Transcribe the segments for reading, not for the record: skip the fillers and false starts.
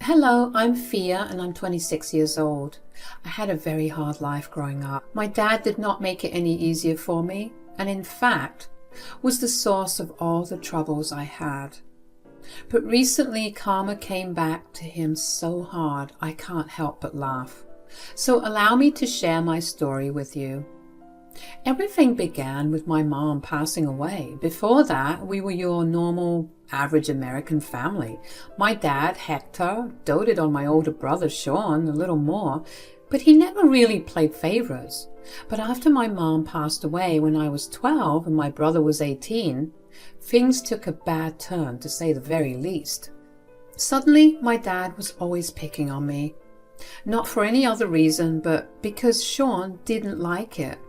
Hello, I'm Fia and I'm 26 years old. I had a very hard life growing up. My dad did not make it any easier for me, and in fact was the source of all the troubles I had. But recently karma came back to him so hard I can't help but laugh. So allow me to share my story with you. Everything began with my mom passing away. Before that, we were your normal, average American family. My dad, Hector, doted on my older brother, Sean, a little more, but he never really played favorites. But after my mom passed away when I was 12 and my brother was 18, things took a bad turn, to say the very least. Suddenly, my dad was always picking on me. Not for any other reason, but because Sean didn't like it.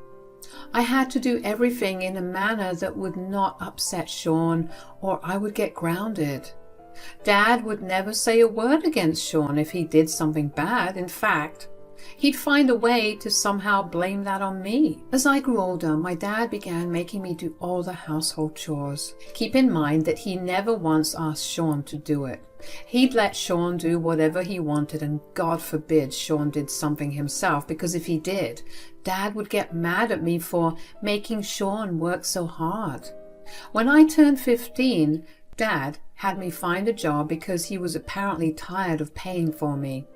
I had to do everything in a manner that would not upset Sean, or I would get grounded. Dad would never say a word against Sean if he did something bad. In fact, he'd find a way to somehow blame that on me. As I grew older, my dad began making me do all the household chores. Keep in mind that he never once asked Sean to do it. He'd let Sean do whatever he wanted, and God forbid Sean did something himself, because if he did, Dad would get mad at me for making Sean work so hard. When I turned 15, Dad had me find a job because he was apparently tired of paying for me.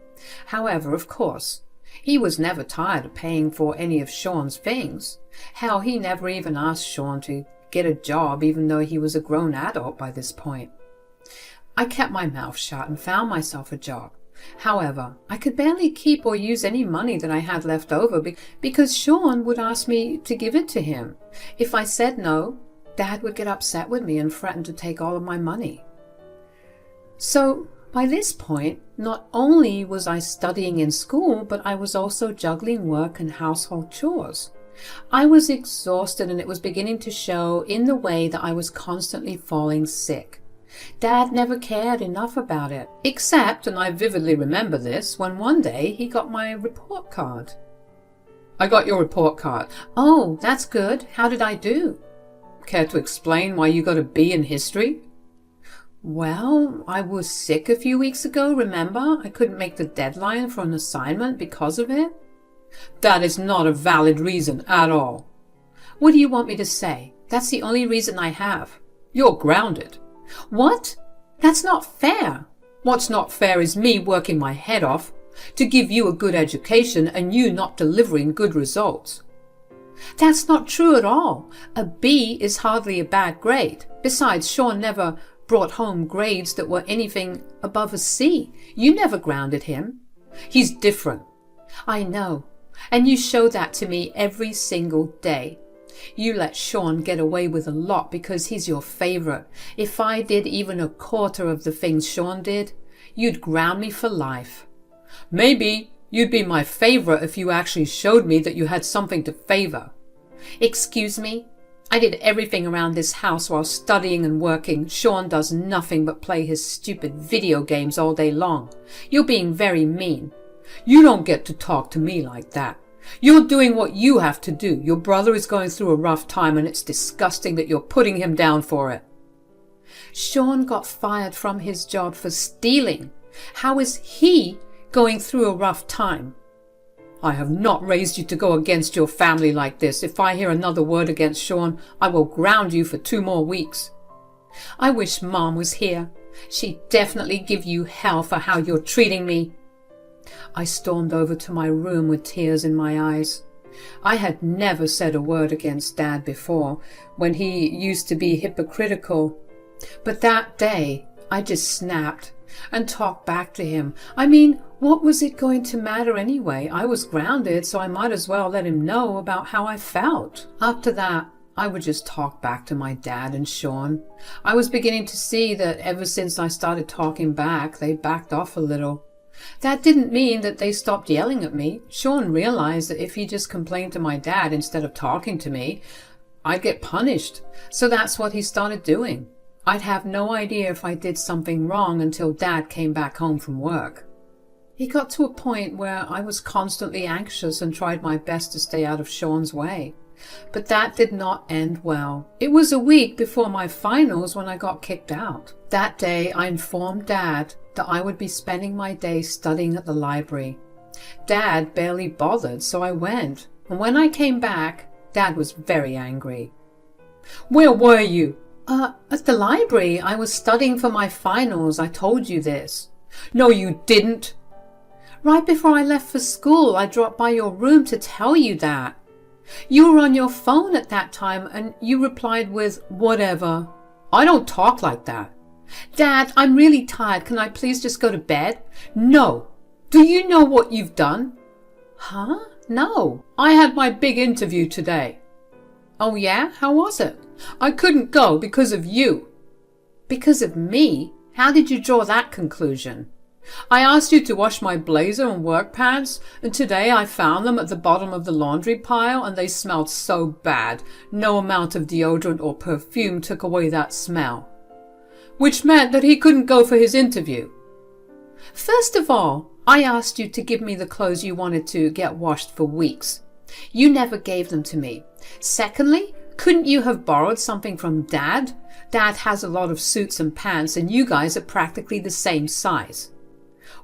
However, of course, he was never tired of paying for any of Sean's things. Hell, he never even asked Sean to get a job, even though he was a grown adult by this point. I kept my mouth shut and found myself a job. However, I could barely keep or use any money that I had left over because Sean would ask me to give it to him. If I said no, Dad would get upset with me and threaten to take all of my money. So, by this point, not only was I studying in school, but I was also juggling work and household chores. I was exhausted, and it was beginning to show in the way that I was constantly falling sick. Dad never cared enough about it, except, and I vividly remember this, when one day he got my report card. "I got your report card." "Oh, that's good. How did I do?" "Care to explain why you got a B in history?" "Well, I was sick a few weeks ago, remember? I couldn't make the deadline for an assignment because of it." "That is not a valid reason at all." "What do you want me to say? That's the only reason I have." "You're grounded." "What? That's not fair." "What's not fair is me working my head off to give you a good education and you not delivering good results." "That's not true at all. A B is hardly a bad grade. Besides, Sean never brought home grades that were anything above a C. You never grounded him." "He's different." "I know, and you show that to me every single day. You let Sean get away with a lot because he's your favorite. If I did even a quarter of the things Sean did, you'd ground me for life." "Maybe you'd be my favorite if you actually showed me that you had something to favor." "Excuse me? I did everything around this house while studying and working. Sean does nothing but play his stupid video games all day long. You're being very mean." "You don't get to talk to me like that. You're doing what you have to do. Your brother is going through a rough time, and it's disgusting that you're putting him down for it." "Sean got fired from his job for stealing. How is he going through a rough time?" "I have not raised you to go against your family like this. If I hear another word against Sean, I will ground you for 2 more weeks." "I wish Mom was here. She'd definitely give you hell for how you're treating me." I stormed over to my room with tears in my eyes. I had never said a word against Dad before, when he used to be hypocritical. But that day, I just snapped and talked back to him. I mean, what was it going to matter anyway? I was grounded, so I might as well let him know about how I felt. After that, I would just talk back to my dad and Sean. I was beginning to see that ever since I started talking back, they backed off a little. That didn't mean that they stopped yelling at me. Sean realized that if he just complained to my dad instead of talking to me, I'd get punished. So that's what he started doing. I'd have no idea if I did something wrong until Dad came back home from work. He got to a point where I was constantly anxious and tried my best to stay out of Sean's way. But that did not end well. It was a week before my finals when I got kicked out. That day I informed Dad that I would be spending my day studying at the library. Dad barely bothered, so I went. And when I came back, Dad was very angry. "Where were you?" At the library. I was studying for my finals. I told you this." "No, you didn't." "Right before I left for school, I dropped by your room to tell you that. You were on your phone at that time and you replied with, 'Whatever.' I don't talk like that." "Dad, I'm really tired. Can I please just go to bed?" "No. Do you know what you've done?" "Huh? No. I had my big interview today." "Oh yeah? How was it?" "I couldn't go because of you." "Because of me? How did you draw that conclusion?" "I asked you to wash my blazer and work pants, and today I found them at the bottom of the laundry pile and they smelled so bad. No amount of deodorant or perfume took away that smell." "Which meant that he couldn't go for his interview." "First of all, I asked you to give me the clothes you wanted to get washed for weeks. You never gave them to me. Secondly, couldn't you have borrowed something from Dad? Dad has a lot of suits and pants and you guys are practically the same size."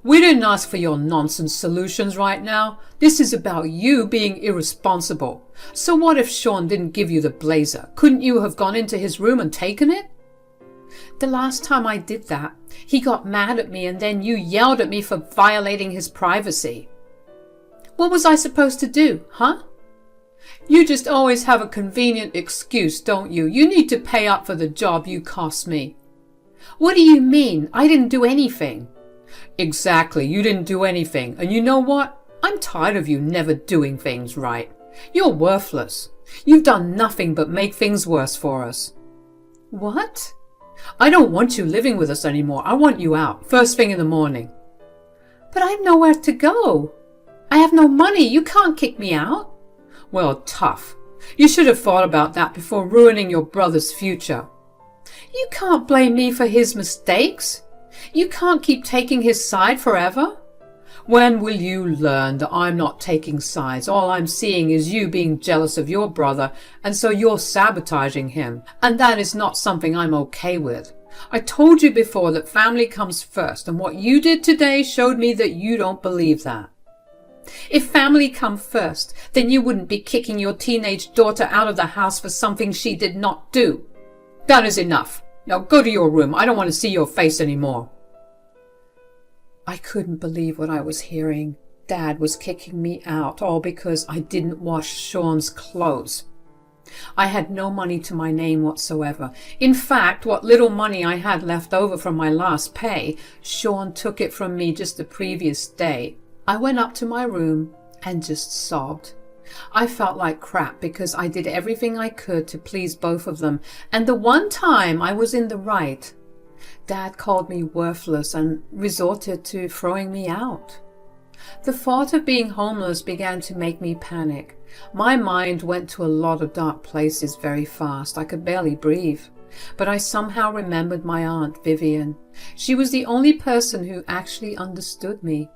"We didn't ask for your nonsense solutions right now. This is about you being irresponsible. So what if Sean didn't give you the blazer? Couldn't you have gone into his room and taken it?" "The last time I did that, he got mad at me and then you yelled at me for violating his privacy." "What was I supposed to do, huh?" "You just always have a convenient excuse, don't you? You need to pay up for the job you cost me." "What do you mean? I didn't do anything." "Exactly, you didn't do anything. And you know what? I'm tired of you never doing things right. You're worthless. You've done nothing but make things worse for us." "What?" "I don't want you living with us anymore. I want you out, first thing in the morning." "But I've nowhere to go. I have no money. You can't kick me out." "Well, tough. You should have thought about that before ruining your brother's future." "You can't blame me for his mistakes. You can't keep taking his side forever." "When will you learn that I'm not taking sides? All I'm seeing is you being jealous of your brother, and so you're sabotaging him. And that is not something I'm okay with. I told you before that family comes first, and what you did today showed me that you don't believe that." "If family come first, then you wouldn't be kicking your teenage daughter out of the house for something she did not do." "That is enough. Now go to your room. I don't want to see your face anymore." I couldn't believe what I was hearing. Dad was kicking me out, all because I didn't wash Sean's clothes. I had no money to my name whatsoever. In fact, what little money I had left over from my last pay, Sean took it from me just the previous day. I went up to my room and just sobbed. I felt like crap because I did everything I could to please both of them, and the one time I was in the right, Dad called me worthless and resorted to throwing me out. The thought of being homeless began to make me panic. My mind went to a lot of dark places very fast. I could barely breathe. But I somehow remembered my Aunt Vivian. She was the only person who actually understood me.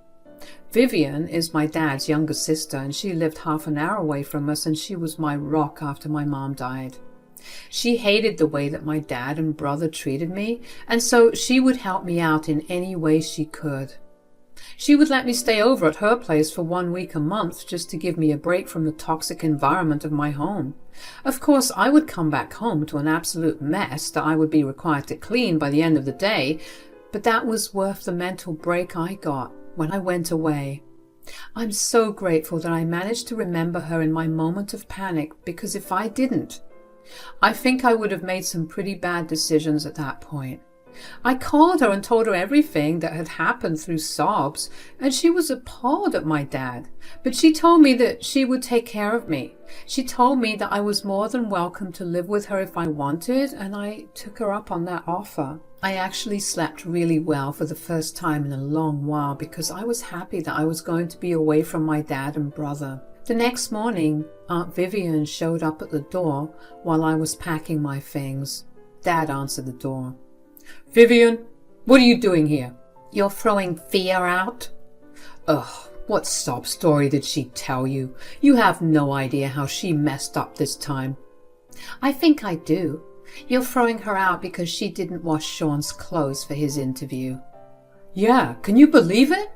Vivian is my dad's younger sister, and she lived half an hour away from us, and she was my rock after my mom died. She hated the way that my dad and brother treated me, and so she would help me out in any way she could. She would let me stay over at her place for 1 week a month just to give me a break from the toxic environment of my home. Of course, I would come back home to an absolute mess that I would be required to clean by the end of the day, but that was worth the mental break I got when I went away. I'm so grateful that I managed to remember her in my moment of panic, because if I didn't, I think I would have made some pretty bad decisions at that point. I called her and told her everything that had happened through sobs, and she was appalled at my dad. But she told me that she would take care of me. She told me that I was more than welcome to live with her if I wanted, and I took her up on that offer. I actually slept really well for the first time in a long while because I was happy that I was going to be away from my dad and brother. The next morning, Aunt Vivian showed up at the door while I was packing my things. Dad answered the door. "Vivian, what are you doing here?" "You're throwing Thea out?" "Ugh, what sob story did she tell you? You have no idea how she messed up this time." "I think I do. You're throwing her out because she didn't wash Sean's clothes for his interview." Yeah, can you believe it?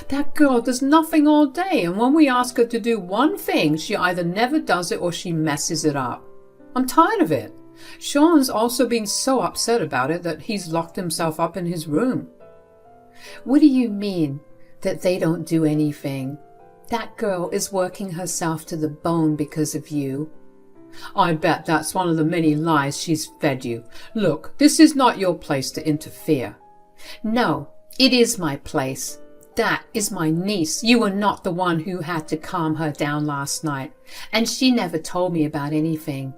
That girl does nothing all day, and when we ask her to do one thing, she either never does it or she messes it up. I'm tired of it. Sean's also been so upset about it that he's locked himself up in his room. What do you mean that they don't do anything? That girl is working herself to the bone because of you. I bet that's one of the many lies she's fed you. Look, this is not your place to interfere. No, it is my place. That is my niece. You were not the one who had to calm her down last night, and she never told me about anything.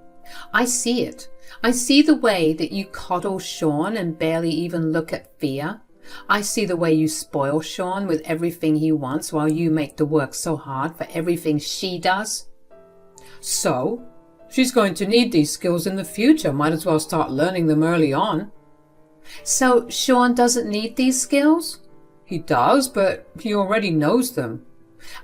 I see it. I see the way that you coddle Sean and barely even look at Fia. I see the way you spoil Sean with everything he wants while you make the work so hard for everything she does. So, she's going to need these skills in the future. Might as well start learning them early on. So Sean doesn't need these skills? He does, but he already knows them.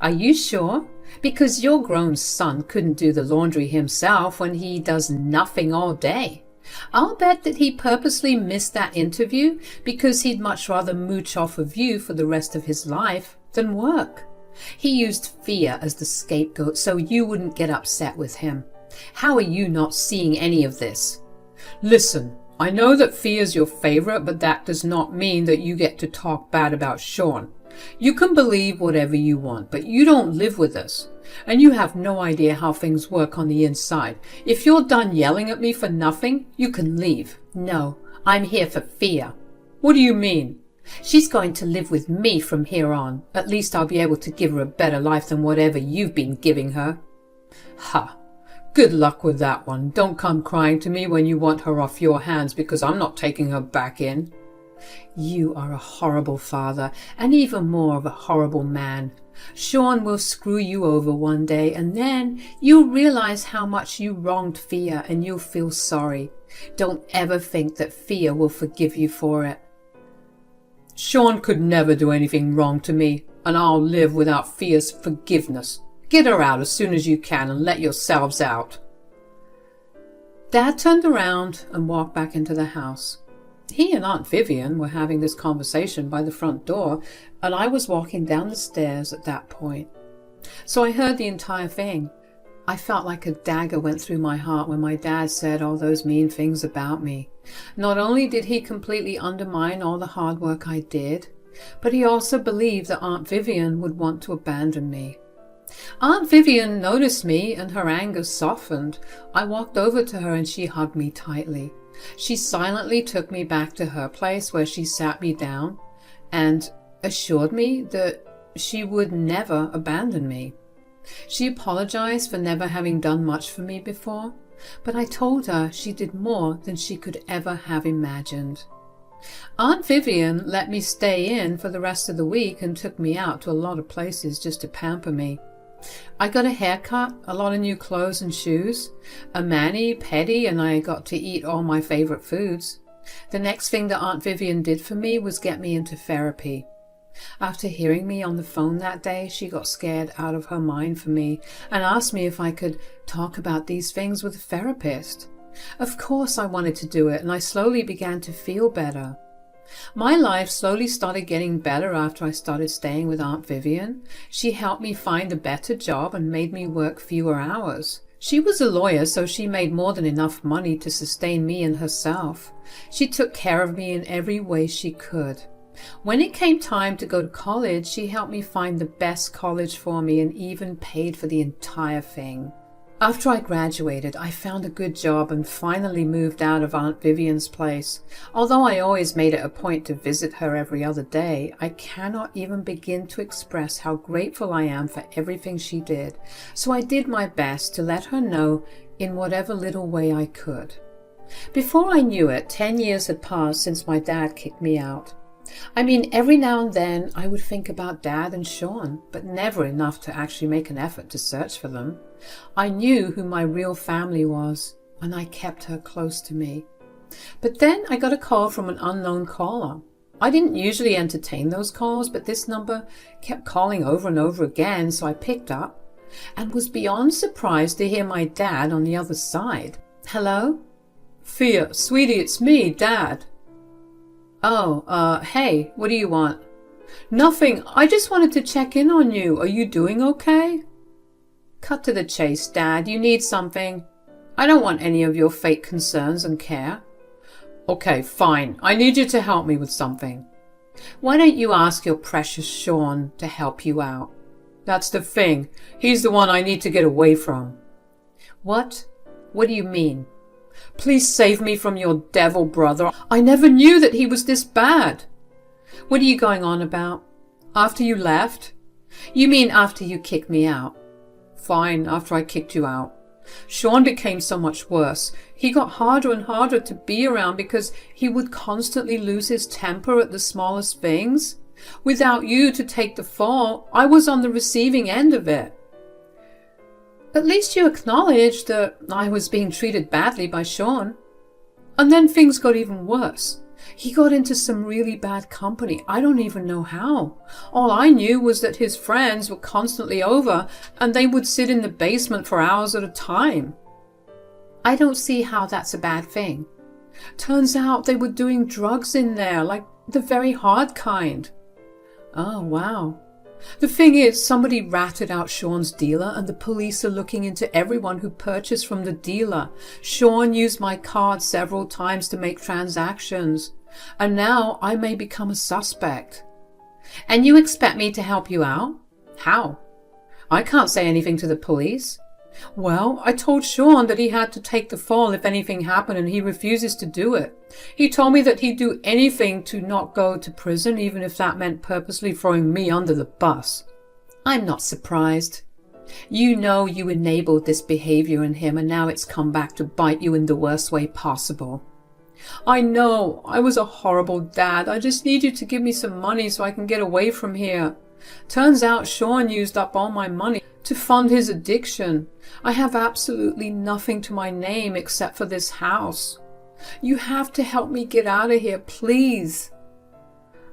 Are you sure? Because your grown son couldn't do the laundry himself when he does nothing all day. I'll bet that he purposely missed that interview because he'd much rather mooch off of you for the rest of his life than work. He used Fia as the scapegoat so you wouldn't get upset with him. How are you not seeing any of this? Listen, I know that Fia's your favorite, but that does not mean that you get to talk bad about Sean. You can believe whatever you want, but you don't live with us, and you have no idea how things work on the inside. If you're done yelling at me for nothing, you can leave. No, I'm here for Fia. What do you mean? She's going to live with me from here on. At least I'll be able to give her a better life than whatever you've been giving her. Ha! Good luck with that one. Don't come crying to me when you want her off your hands, because I'm not taking her back in. You are a horrible father, and even more of a horrible man. Sean will screw you over one day, and then you'll realize how much you wronged Fia, and you'll feel sorry. Don't ever think that Fia will forgive you for it. Sean could never do anything wrong to me, and I'll live without Fia's forgiveness. Get her out as soon as you can and let yourselves out. Dad turned around and walked back into the house. He and Aunt Vivian were having this conversation by the front door, and I was walking down the stairs at that point. So I heard the entire thing. I felt like a dagger went through my heart when my dad said all those mean things about me. Not only did he completely undermine all the hard work I did, but he also believed that Aunt Vivian would want to abandon me. Aunt Vivian noticed me and her anger softened. I walked over to her and she hugged me tightly. She silently took me back to her place where she sat me down and assured me that she would never abandon me. She apologized for never having done much for me before, but I told her she did more than she could ever have imagined. Aunt Vivian let me stay in for the rest of the week and took me out to a lot of places just to pamper me. I got a haircut, a lot of new clothes and shoes, a mani-pedi, and I got to eat all my favorite foods. The next thing that Aunt Vivian did for me was get me into therapy. After hearing me on the phone that day, she got scared out of her mind for me and asked me if I could talk about these things with a therapist. Of course I wanted to do it, and I slowly began to feel better. My life slowly started getting better after I started staying with Aunt Vivian. She helped me find a better job and made me work fewer hours. She was a lawyer, so she made more than enough money to sustain me and herself. She took care of me in every way she could. When it came time to go to college, she helped me find the best college for me and even paid for the entire thing. After I graduated, I found a good job and finally moved out of Aunt Vivian's place. Although I always made it a point to visit her every other day, I cannot even begin to express how grateful I am for everything she did. So I did my best to let her know in whatever little way I could. Before I knew it, 10 years had passed since my dad kicked me out. I mean, every now and then I would think about Dad and Sean, but never enough to actually make an effort to search for them. I knew who my real family was, and I kept her close to me. But then I got a call from an unknown caller. I didn't usually entertain those calls, but this number kept calling over and over again, so I picked up and was beyond surprised to hear my dad on the other side. Hello? Fia, sweetie, it's me, Dad. Oh, hey, what do you want? Nothing. I just wanted to check in on you. Are you doing okay? Cut to the chase, Dad. You need something. I don't want any of your fake concerns and care. Okay, fine. I need you to help me with something. Why don't you ask your precious Sean to help you out? That's the thing. He's the one I need to get away from. What? What do you mean? Please save me from your devil brother. I never knew that he was this bad. What are you going on about? After you left? You mean after you kicked me out? Fine, after I kicked you out. Sean became so much worse. He got harder and harder to be around because he would constantly lose his temper at the smallest things. Without you to take the fall, I was on the receiving end of it. At least you acknowledged that I was being treated badly by Sean. And then things got even worse. He got into some really bad company. I don't even know how. All I knew was that his friends were constantly over and they would sit in the basement for hours at a time. I don't see how that's a bad thing. Turns out they were doing drugs in there, like the very hard kind. Oh, wow. The thing is, somebody ratted out Sean's dealer and the police are looking into everyone who purchased from the dealer. Sean used my card several times to make transactions. And now I may become a suspect. And you expect me to help you out? How? I can't say anything to the police. Well, I told Sean that he had to take the fall if anything happened and he refuses to do it. He told me that he'd do anything to not go to prison, even if that meant purposely throwing me under the bus. I'm not surprised. You know you enabled this behavior in him and now it's come back to bite you in the worst way possible. I know, I was a horrible dad. I just need you to give me some money so I can get away from here. Turns out Sean used up all my money to fund his addiction. I have absolutely nothing to my name except for this house. You have to help me get out of here, please.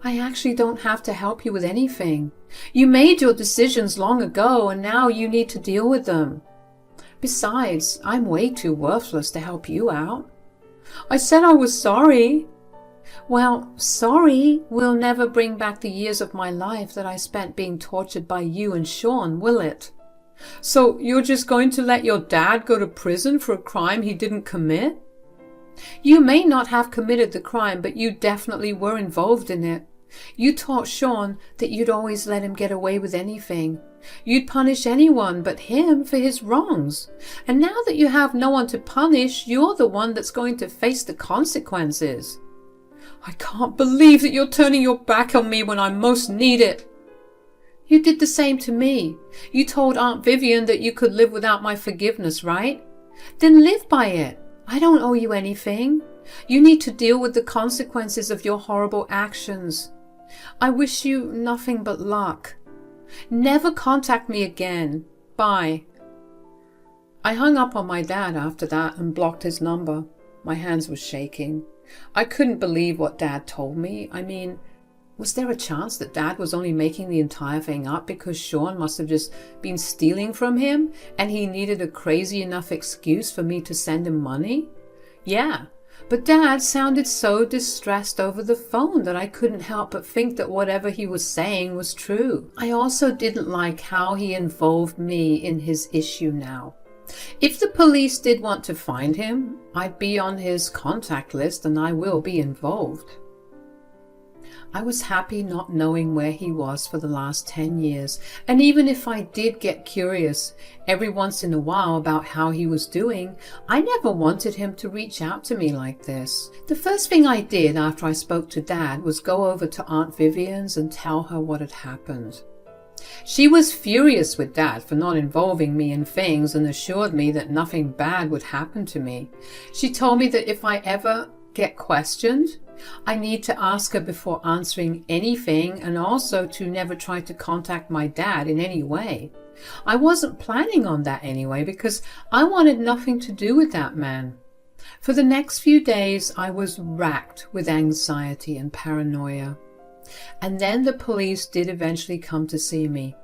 I actually don't have to help you with anything. You made your decisions long ago and now you need to deal with them. Besides, I'm way too worthless to help you out. I said I was sorry. Well, sorry will never bring back the years of my life that I spent being tortured by you and Sean, will it? So you're just going to let your dad go to prison for a crime he didn't commit? You may not have committed the crime, but you definitely were involved in it. You taught Sean that you'd always let him get away with anything. You'd punish anyone but him for his wrongs. And now that you have no one to punish, you're the one that's going to face the consequences. I can't believe that you're turning your back on me when I most need it. You did the same to me. You told Aunt Vivian that you could live without my forgiveness, right? Then live by it. I don't owe you anything. You need to deal with the consequences of your horrible actions. I wish you nothing but luck. Never contact me again. Bye. I hung up on my dad after that and blocked his number. My hands were shaking. I couldn't believe what Dad told me. I mean, was there a chance that Dad was only making the entire thing up because Sean must have just been stealing from him and he needed a crazy enough excuse for me to send him money? Yeah, but Dad sounded so distressed over the phone that I couldn't help but think that whatever he was saying was true. I also didn't like how he involved me in his issue now. If the police did want to find him, I'd be on his contact list and I will be involved. I was happy not knowing where he was for the last 10 years, and even if I did get curious every once in a while about how he was doing, I never wanted him to reach out to me like this. The first thing I did after I spoke to Dad was go over to Aunt Vivian's and tell her what had happened. She was furious with Dad for not involving me in things and assured me that nothing bad would happen to me. She told me that if I ever get questioned, I need to ask her before answering anything and also to never try to contact my dad in any way. I wasn't planning on that anyway because I wanted nothing to do with that man. For the next few days, I was racked with anxiety and paranoia. And then the police did eventually come to see me.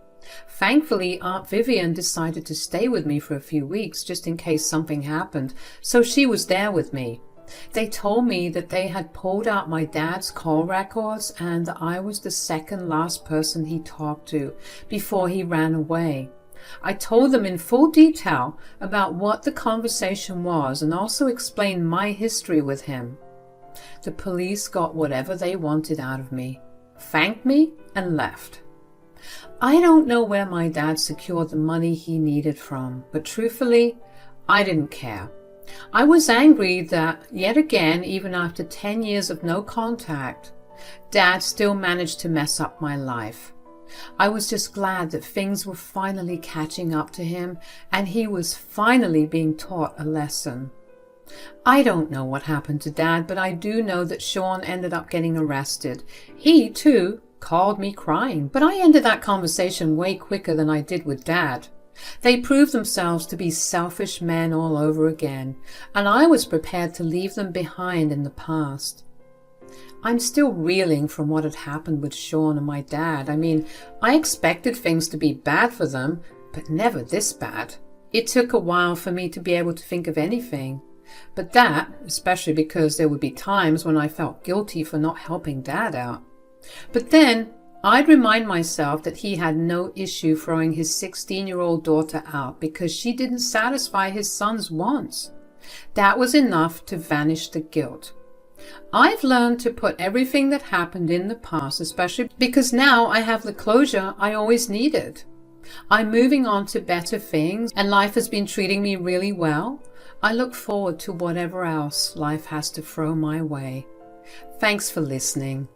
Thankfully, Aunt Vivian decided to stay with me for a few weeks just in case something happened, so she was there with me. They told me that they had pulled out my dad's call records and that I was the second last person he talked to before he ran away. I told them in full detail about what the conversation was and also explained my history with him. The police got whatever they wanted out of me, thanked me, and left. I don't know where my dad secured the money he needed from, but truthfully, I didn't care. I was angry that, yet again, even after 10 years of no contact, Dad still managed to mess up my life. I was just glad that things were finally catching up to him and he was finally being taught a lesson. I don't know what happened to Dad, but I do know that Sean ended up getting arrested. He, too, called me crying, but I ended that conversation way quicker than I did with Dad. They proved themselves to be selfish men all over again, and I was prepared to leave them behind in the past. I'm still reeling from what had happened with Sean and my dad. I mean, I expected things to be bad for them, but never this bad. It took a while for me to be able to think of anything. But that, especially because there would be times when I felt guilty for not helping Dad out. But then I'd remind myself that he had no issue throwing his 16-year-old daughter out because she didn't satisfy his son's wants. That was enough to vanish the guilt. I've learned to put everything that happened in the past, especially because now I have the closure I always needed. I'm moving on to better things, and life has been treating me really well. I look forward to whatever else life has to throw my way. Thanks for listening.